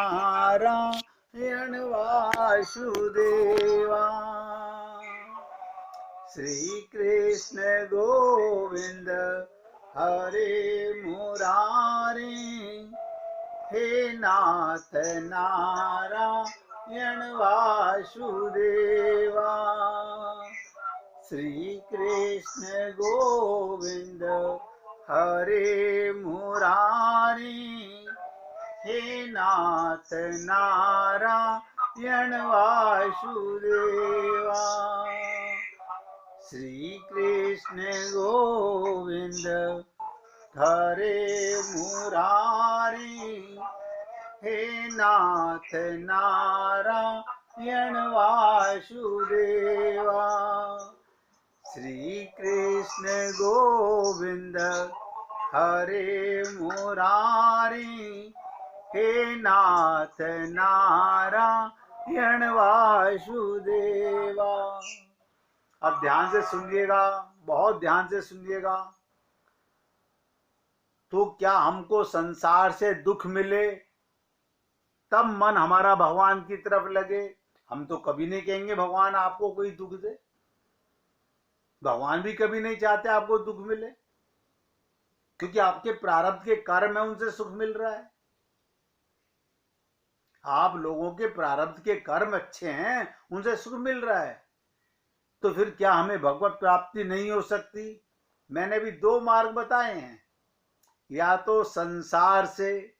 नारायण वासुदेवा। श्री कृष्ण गोविंद हरे मुरारी, हे नाथ नारायण वासुदेवा। श्री कृष्ण गोविंद हरे मुरारी, हे नाथ नारायण वासुदेवा। श्री कृष्ण गोविंद हरे मुरारी, हे नाथ नारायण वासुदेवा। श्री कृष्ण गोविंद हरे मुरारी, हे नाथ नारायण वासुदेवा। अब ध्यान से सुनिएगा, बहुत ध्यान से सुनिएगा। तो क्या हमको संसार से दुख मिले तब मन हमारा भगवान की तरफ लगे? हम तो कभी नहीं कहेंगे भगवान आपको कोई दुख दे। भगवान भी कभी नहीं चाहते आपको दुख मिले, क्योंकि आपके प्रारब्ध के कर्म है, उनसे सुख मिल रहा है। आप लोगों के प्रारब्ध के कर्म अच्छे हैं, उनसे सुख मिल रहा है। तो फिर क्या हमें भगवत प्राप्ति नहीं हो सकती? मैंने भी दो मार्ग बताए हैं। या तो संसार से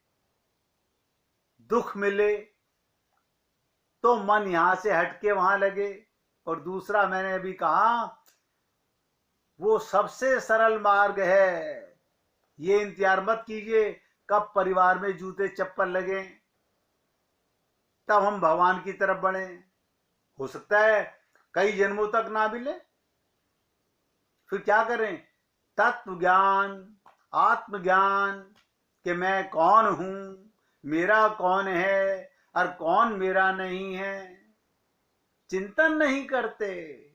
दुख मिले तो मन यहां से हटके वहां लगे, और दूसरा मैंने अभी कहा वो सबसे सरल मार्ग है। ये इंतजार मत कीजिए कब परिवार में जूते चप्पल लगे तब हम भगवान की तरफ बढ़े। हो सकता है कई जन्मों तक ना मिले, फिर क्या करें? तत्व ज्ञान, आत्मज्ञान कि मैं कौन हूं, मेरा कौन है और कौन मेरा नहीं है, चिंतन नहीं करते।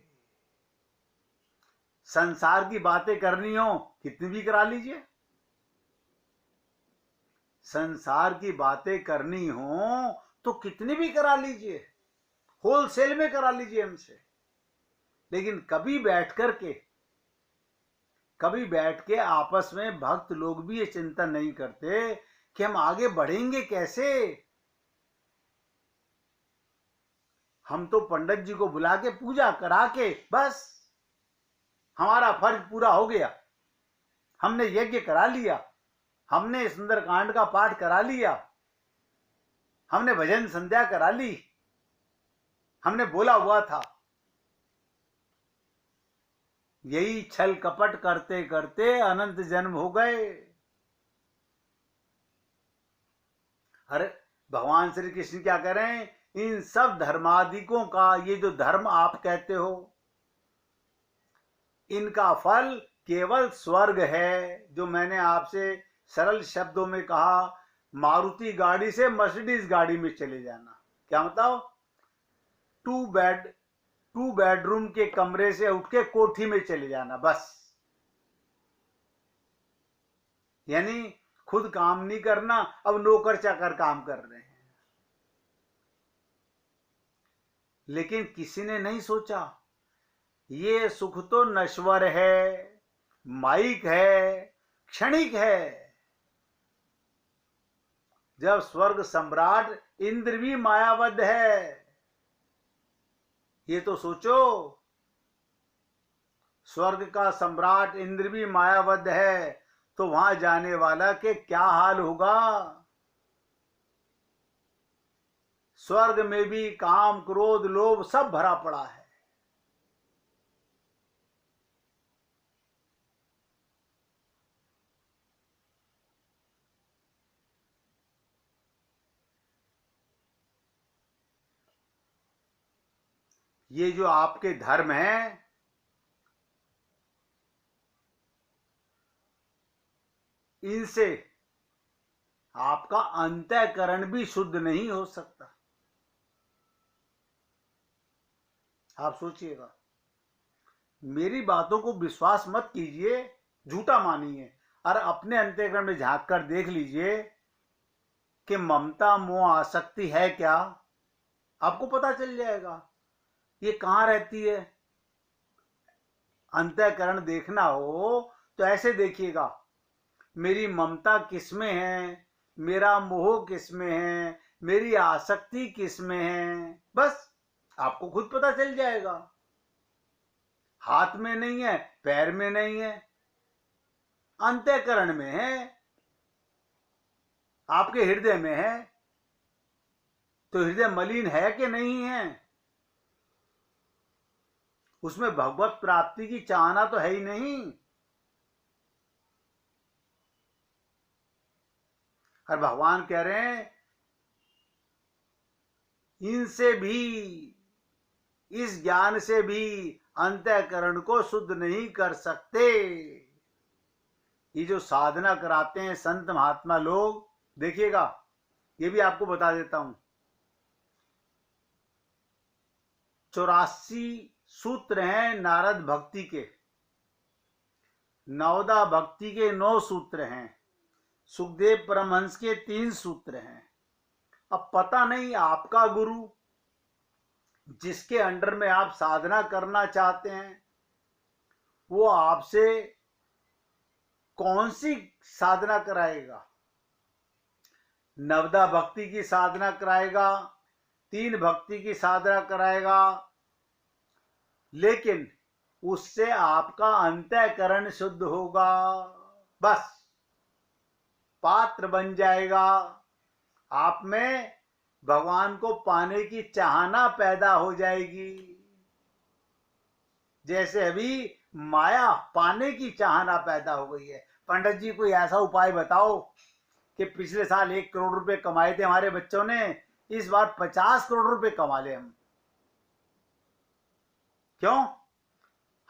संसार की बातें करनी हो कितनी भी करा लीजिए, संसार की बातें करनी हो तो कितनी भी करा लीजिए, होलसेल में करा लीजिए हमसे। लेकिन कभी बैठ के आपस में भक्त लोग भी ये चिंतन नहीं करते कि हम आगे बढ़ेंगे कैसे। हम तो पंडित जी को बुला के पूजा करा के बस हमारा फर्ज पूरा हो गया, हमने यज्ञ करा लिया, हमने सुंदरकांड का पाठ करा लिया, हमने भजन संध्या करा ली, हमने बोला हुआ था। यही छल कपट करते करते अनंत जन्म हो गए। अरे भगवान श्री कृष्ण क्या करें, इन सब धर्मादिकों का, ये जो धर्म आप कहते हो, इनका फल केवल स्वर्ग है। जो मैंने आपसे सरल शब्दों में कहा, मारुति गाड़ी से मर्सिडीज गाड़ी में चले जाना। क्या बताओ? टू बेडरूम के कमरे से उठ के कोठी में चले जाना, बस। यानी खुद काम नहीं करना, अब नौकर चाकर काम कर रहे हैं। लेकिन किसी ने नहीं सोचा ये सुख तो नश्वर है, माइक है, क्षणिक है। जब स्वर्ग सम्राट इंद्र भी मायाबद्ध है, ये तो सोचो, स्वर्ग का सम्राट इंद्र भी मायाबद्ध है तो वहां जाने वाला के क्या हाल होगा। स्वर्ग में भी काम, क्रोध, लोभ सब भरा पड़ा है। ये जो आपके धर्म हैं, इनसे आपका अंतःकरण भी शुद्ध नहीं हो सकता। आप सोचिएगा, मेरी बातों को विश्वास मत कीजिए, झूठा मानिए, और अपने अंतःकरण में झांक कर देख लीजिए। कि ममता मोह आसक्ति है क्या, आपको पता चल जाएगा। ये कहाँ रहती है। अंतःकरण देखना हो तो ऐसे देखिएगा, मेरी ममता किसमें है, मेरा मोह किसमें है, मेरी आसक्ति किसमें है, बस आपको खुद पता चल जाएगा। हाथ में नहीं है, पैर में नहीं है, अंतःकरण में है, आपके हृदय में है। तो हृदय मलिन है कि नहीं है, उसमें भगवत प्राप्ति की चाहना तो है ही नहीं। और भगवान कह रहे हैं इनसे भी, इस ज्ञान से भी अंतःकरण को शुद्ध नहीं कर सकते। ये जो साधना कराते हैं संत महात्मा लोग, देखिएगा, ये भी आपको बता देता हूं। 84 सूत्र हैं नारद भक्ति के, नवदा भक्ति के 9 सूत्र हैं, सुखदेव परमहंस के 3 सूत्र हैं। अब पता नहीं आपका गुरु जिसके अंडर में आप साधना करना चाहते हैं वो आपसे कौन सी साधना कराएगा। नवदा भक्ति की साधना कराएगा, 3 भक्ति की साधना कराएगा, लेकिन उससे आपका अंतःकरण शुद्ध होगा, बस पात्र बन जाएगा। आप में भगवान को पाने की चाहना पैदा हो जाएगी। जैसे अभी माया पाने की चाहना पैदा हो गई है। पंडित जी कोई ऐसा उपाय बताओ कि पिछले साल 1 करोड़ रुपए कमाए थे हमारे बच्चों ने, इस बार 50 करोड़ रुपए कमा ले हम। क्यों?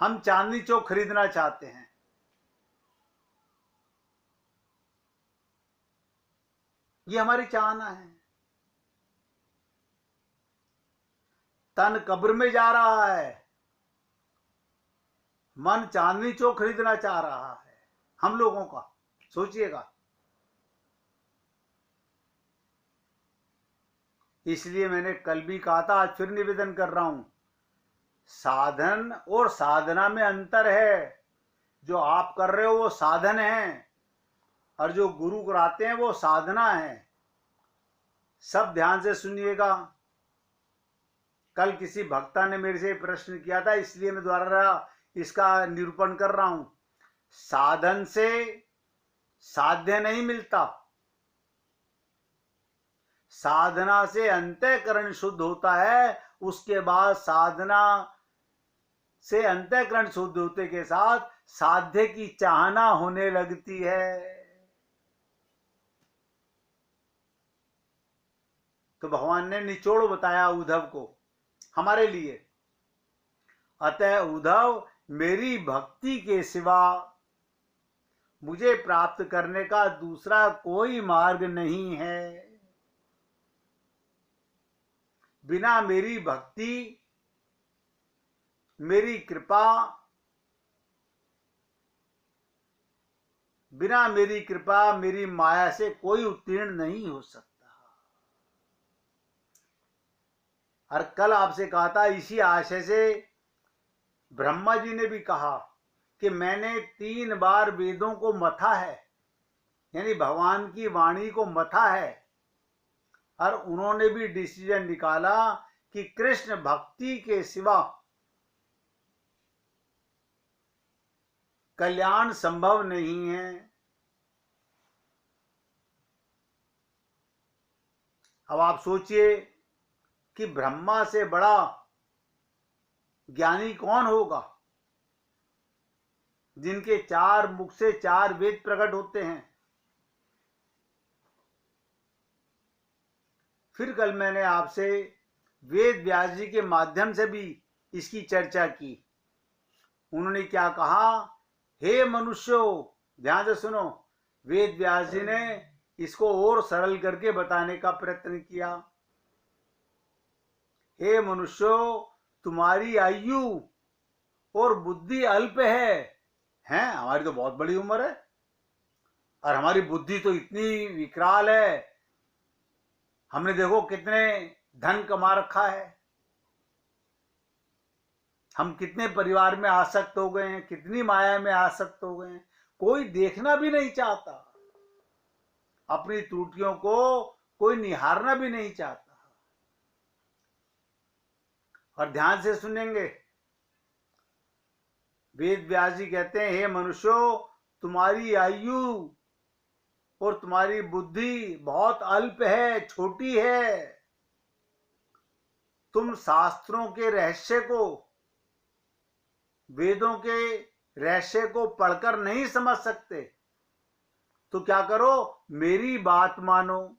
हम चांदनी चौक खरीदना चाहते हैं। ये हमारी चाहना है। तन कब्र में जा रहा है, मन चांदनी चौक खरीदना चाह रहा है हम लोगों का। सोचिएगा। इसलिए मैंने कल भी कहा था, आज फिर निवेदन कर रहा हूं, साधन और साधना में अंतर है। जो आप कर रहे हो वो साधन है, और जो गुरु कराते हैं वो साधना है। सब ध्यान से सुनिएगा। कल किसी भक्ता ने मेरे से प्रश्न किया था, इसलिए मैं दोबारा इसका निरूपण कर रहा हूं। साधन से साध्य नहीं मिलता, साधना से अंतःकरण शुद्ध होता है। उसके बाद साधना से अंतःकरण शुद्ध होते के साथ साध्य की चाहना होने लगती है। तो भगवान ने निचोड़ बताया उद्धव को हमारे लिए। अतः उद्धव, मेरी भक्ति के सिवा मुझे प्राप्त करने का दूसरा कोई मार्ग नहीं है। बिना मेरी भक्ति, मेरी कृपा, बिना मेरी कृपा, मेरी माया से कोई उत्तीर्ण नहीं हो सकता। और कल आपसे कहा था, इसी आशय से ब्रह्मा जी ने भी कहा कि मैंने 3 बार वेदों को मथा है, यानी भगवान की वाणी को मथा है, और उन्होंने भी डिसीजन निकाला कि कृष्ण भक्ति के सिवा कल्याण संभव नहीं है। अब आप सोचिए कि ब्रह्मा से बड़ा ज्ञानी कौन होगा, जिनके 4 मुख से 4 वेद प्रकट होते हैं। फिर कल मैंने आपसे वेद व्यास जी के माध्यम से भी इसकी चर्चा की। उन्होंने क्या कहा, हे मनुष्यों, ध्यान से सुनो। वेद व्यास जी ने इसको और सरल करके बताने का प्रयत्न किया। हे मनुष्यों, तुम्हारी आयु और बुद्धि अल्प है। हमारी तो बहुत बड़ी उम्र है, और हमारी बुद्धि तो इतनी विकराल है हमने देखो कितने धन कमा रखा है, हम कितने परिवार में आसक्त हो गए हैं, कितनी माया में आसक्त हो गए हैं, कोई देखना भी नहीं चाहता, अपनी त्रुटियों को कोई निहारना भी नहीं चाहता। और ध्यान से सुनेंगे, वेद व्यास जी कहते हैं, हे मनुष्यों, तुम्हारी आयु और तुम्हारी बुद्धि बहुत अल्प है, छोटी है। तुम शास्त्रों के रहस्य को, वेदों के रहस्य को पढ़कर नहीं समझ सकते, तो क्या करो, मेरी बात मानो।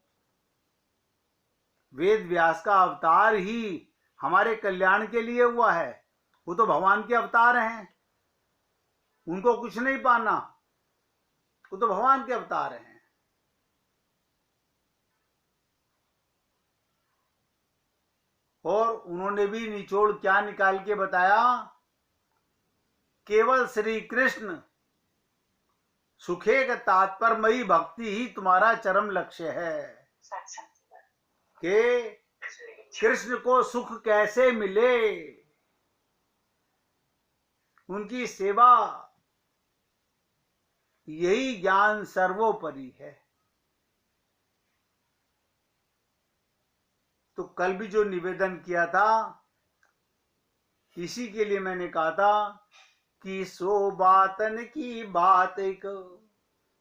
वेद व्यास का अवतार ही हमारे कल्याण के लिए हुआ है, वो तो भगवान के अवतार हैं, उनको कुछ नहीं पाना, वो तो भगवान के अवतार हैं। और उन्होंने भी निचोड़ क्या निकाल के बताया, केवल श्री कृष्ण सुखेग तात्पर्यमयी भक्ति ही तुम्हारा चरम लक्ष्य है। कि कृष्ण को सुख कैसे मिले, उनकी सेवा, यही ज्ञान सर्वोपरि है। तो कल भी जो निवेदन किया था, इसी के लिए मैंने कहा था कि सो बातन की बात एक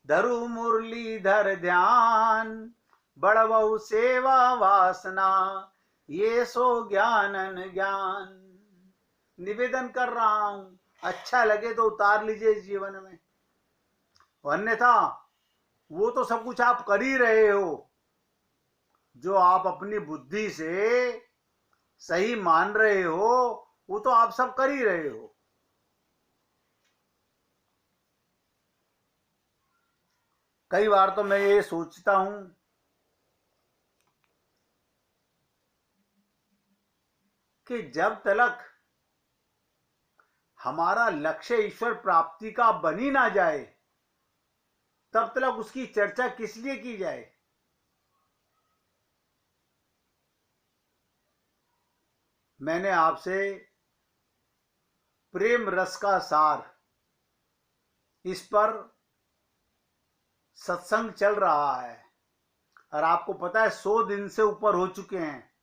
धरु मुरलीधर ध्यान, बड़वऊ सेवा वासना ये सो ज्ञानन ज्ञान। निवेदन कर रहा हूं, अच्छा लगे तो उतार लीजिए जीवन में, अन्यथा वो तो सब कुछ आप कर ही रहे हो, जो आप अपनी बुद्धि से सही मान रहे हो वो तो आप सब कर ही रहे हो। कई बार तो मैं ये सोचता हूं कि जब तक हमारा लक्ष्य ईश्वर प्राप्ति का बन ही ना जाए, तब तक उसकी चर्चा किस लिए की जाए। मैंने आपसे प्रेम रस का सार, इस पर सत्संग चल रहा है, और आपको पता है 100 दिन से ऊपर हो चुके हैं।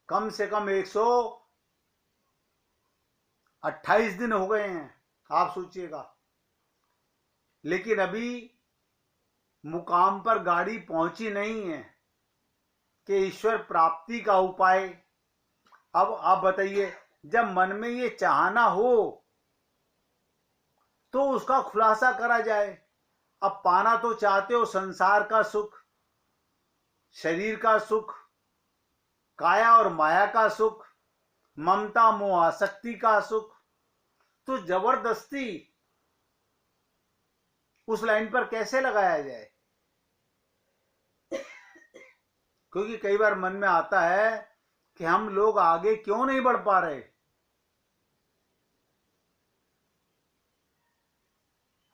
कम से कम 128 दिन हो गए हैं, आप सोचिएगा। लेकिन अभी मुकाम पर गाड़ी पहुंची नहीं है कि ईश्वर प्राप्ति का उपाय। अब आप बताइए, जब मन में ये चाहना हो तो उसका खुलासा करा जाए। अब पाना तो चाहते हो संसार का सुख, शरीर का सुख, काया और माया का सुख, ममता मोह आसक्ति का सुख, तो जबरदस्ती उस लाइन पर कैसे लगाया जाए। क्योंकि कई बार मन में आता है कि हम लोग आगे क्यों नहीं बढ़ पा रहे।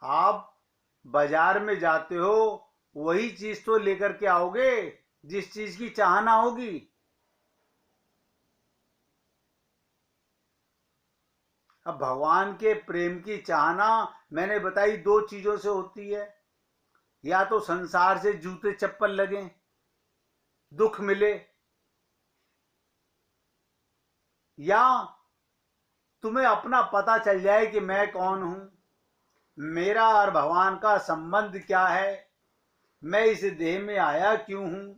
आप बाजार में जाते हो, वही चीज तो लेकर के आओगे जिस चीज की चाहना होगी। अब भगवान के प्रेम की चाहना मैंने बताई 2 चीजों से होती है, या तो संसार से जूते चप्पल लगे, दुख मिले, या तुम्हें अपना पता चल जाए कि मैं कौन हूं, मेरा और भगवान का संबंध क्या है, मैं इस देह में आया क्यों हूं।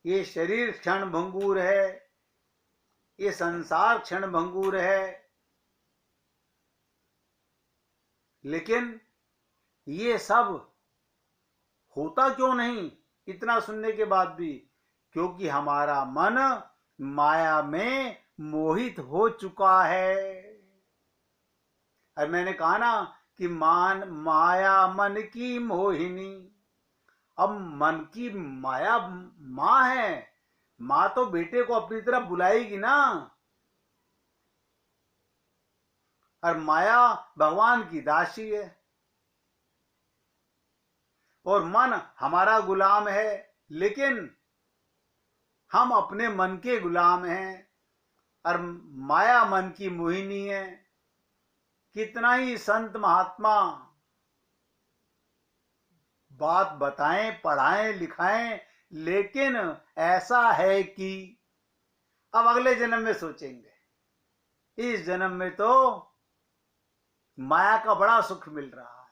ये शरीर क्षण भंगुर है, ये संसार क्षण भंगुर है, लेकिन ये सब होता क्यों नहीं इतना सुनने के बाद भी? क्योंकि हमारा मन माया में मोहित हो चुका है। और मैंने कहा ना कि माया मन की मोहिनी। अब मन की माया माँ है, माँ तो बेटे को अपनी तरफ बुलाएगी ना। और माया भगवान की दासी है, और मन हमारा गुलाम है, लेकिन हम अपने मन के गुलाम हैं और माया मन की मोहिनी है। कितना ही संत महात्मा बात बताएं, पढ़ाएं, लिखाएं, लेकिन ऐसा है कि अब अगले जन्म में सोचेंगे, इस जन्म में तो माया का बड़ा सुख मिल रहा है,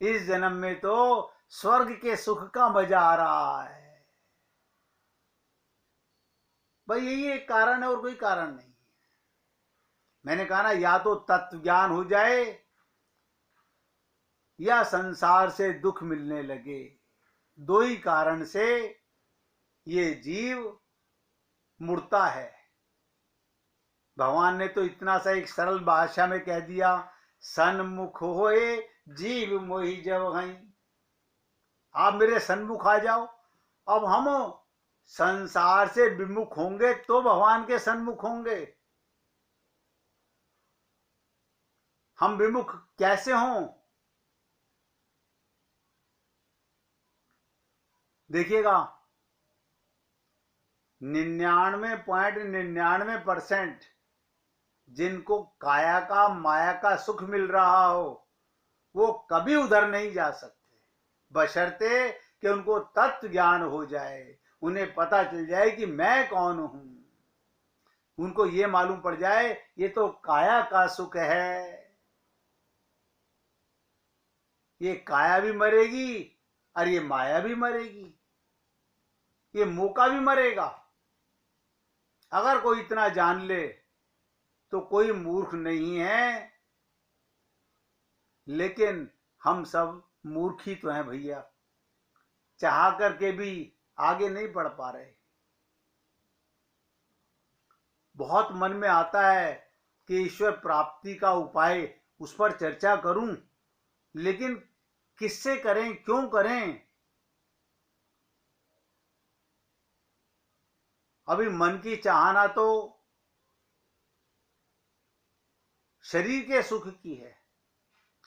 इस जन्म में तो स्वर्ग के सुख का मजा आ रहा है। भाई यही एक कारण है और कोई कारण नहीं है। मैंने कहा ना, या तो तत्व ज्ञान हो जाए या संसार से दुख मिलने लगे, दो ही कारण से ये जीव मुड़ता है। भगवान ने तो इतना सा एक सरल भाषा में कह दिया, सन्मुख होए जीव मोहि जब हई। आप मेरे सन्मुख आ जाओ। अब हम संसार से विमुख होंगे तो भगवान के सन्मुख होंगे। हम विमुख कैसे हों? देखिएगा, 99.99% जिनको काया का माया का सुख मिल रहा हो वो कभी उधर नहीं जा सकते, बशर्ते कि उनको तत्व ज्ञान हो जाए, उन्हें पता चल जाए कि मैं कौन हूं। उनको ये मालूम पड़ जाए ये तो काया का सुख है, ये काया भी मरेगी और ये माया भी मरेगी, ये मौका भी मरेगा। अगर कोई इतना जान ले तो कोई मूर्ख नहीं है, लेकिन हम सब मूर्ख ही तो हैं भैया, चाह करके भी आगे नहीं बढ़ पा रहे। बहुत मन में आता है कि ईश्वर प्राप्ति का उपाय उस पर चर्चा करूं, लेकिन किससे करें, क्यों करें? अभी मन की चाहना तो शरीर के सुख की है,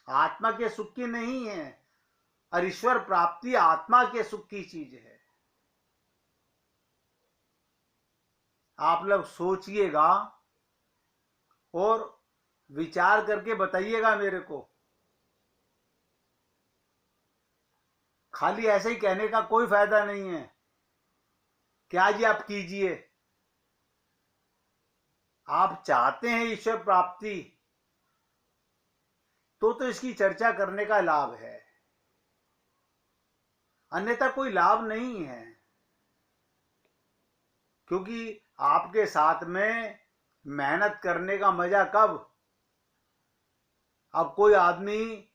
आत्मा के सुख की नहीं है, और ईश्वर प्राप्ति आत्मा के सुख की चीज है। आप लोग सोचिएगा और विचार करके बताइएगा मेरे को। खाली ऐसे ही कहने का कोई फायदा नहीं है। क्या जी आप कीजिए, आप चाहते हैं ईश्वर प्राप्ति तो इसकी चर्चा करने का लाभ है, अन्यथा कोई लाभ नहीं है। क्योंकि आपके साथ में मेहनत करने का मजा कब? अब कोई आदमी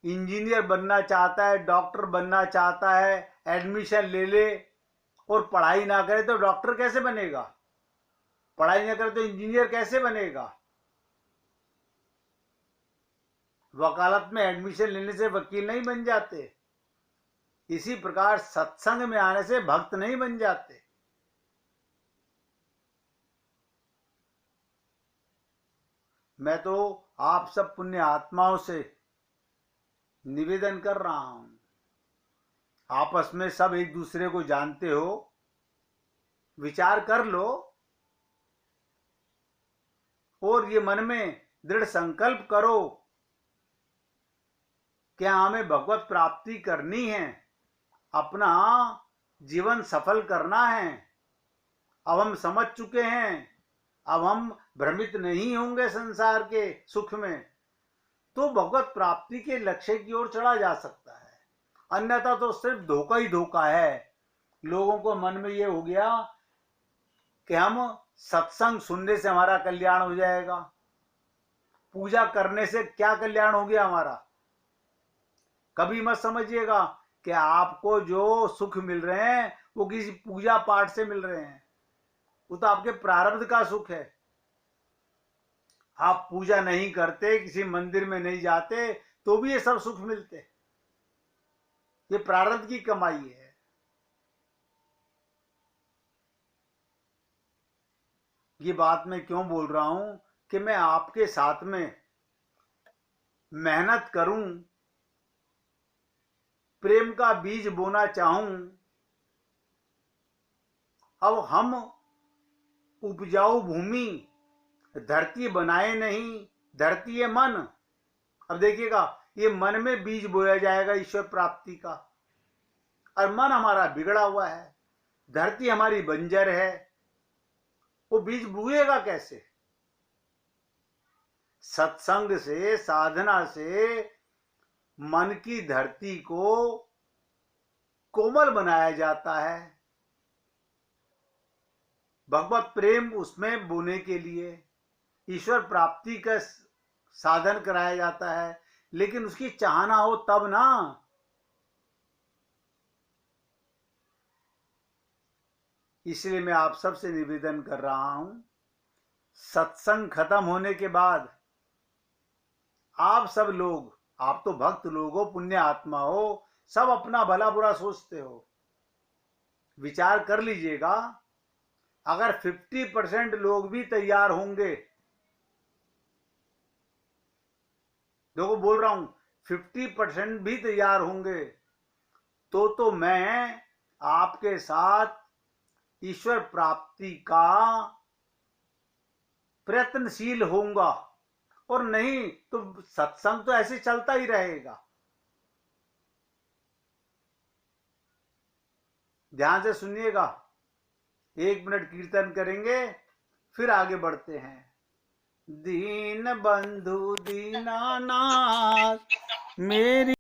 इंजीनियर बनना चाहता है, डॉक्टर बनना चाहता है, एडमिशन ले ले और पढ़ाई ना करे तो डॉक्टर कैसे बनेगा? पढ़ाई ना करे तो इंजीनियर कैसे बनेगा? वकालत में एडमिशन लेने से वकील नहीं बन जाते। इसी प्रकार सत्संग में आने से भक्त नहीं बन जाते। मैं तो आप सब पुण्य आत्माओं से निवेदन कर रहा हूं, आपस में सब एक दूसरे को जानते हो, विचार कर लो और ये मन में दृढ़ संकल्प करो कि हमें भगवत प्राप्ति करनी है, अपना जीवन सफल करना है। अब हम समझ चुके हैं, अब हम भ्रमित नहीं होंगे संसार के सुख में, तो भगवत प्राप्ति के लक्ष्य की ओर चढ़ा जा सकता है। अन्यथा तो सिर्फ धोखा ही धोखा है। लोगों को मन में ये हो गया कि हम सत्संग सुनने से हमारा कल्याण हो जाएगा, पूजा करने से क्या कल्याण हो गया हमारा। कभी मत समझिएगा कि आपको जो सुख मिल रहे हैं वो किसी पूजा पाठ से मिल रहे हैं, वो तो आपके प्रारब्ध का सुख है। आप पूजा नहीं करते, किसी मंदिर में नहीं जाते, तो भी ये सब सुख मिलते, ये प्रारब्ध की कमाई है। ये बात मैं क्यों बोल रहा हूं कि मैं आपके साथ में मेहनत करूं, प्रेम का बीज बोना चाहूं। अब हम उपजाऊ भूमि धरती बनाए नहीं, धरती है मन। अब देखिएगा, ये मन में बीज बोया जाएगा ईश्वर प्राप्ति का, और मन हमारा बिगड़ा हुआ है, धरती हमारी बंजर है, वो बीज बुएगा कैसे? सत्संग से, साधना से मन की धरती को कोमल बनाया जाता है, भगवत प्रेम उसमें बोने के लिए ईश्वर प्राप्ति का साधन कराया जाता है। लेकिन उसकी चाहना हो तब ना। इसलिए मैं आप सबसे निवेदन कर रहा हूं, सत्संग खत्म होने के बाद आप सब लोग, आप तो भक्त लोग हो, पुण्य आत्मा हो, सब अपना भला बुरा सोचते हो, विचार कर लीजिएगा। अगर 50% लोग भी तैयार होंगे, देखो बोल रहा हूं, 50% भी तैयार होंगे तो मैं आपके साथ ईश्वर प्राप्ति का प्रयत्नशील होऊंगा, और नहीं तो सत्संग तो ऐसे चलता ही रहेगा। ध्यान से सुनिएगा, 1 मिनट कीर्तन करेंगे, फिर आगे बढ़ते हैं। दीन बंधु दीनानाथ मेरी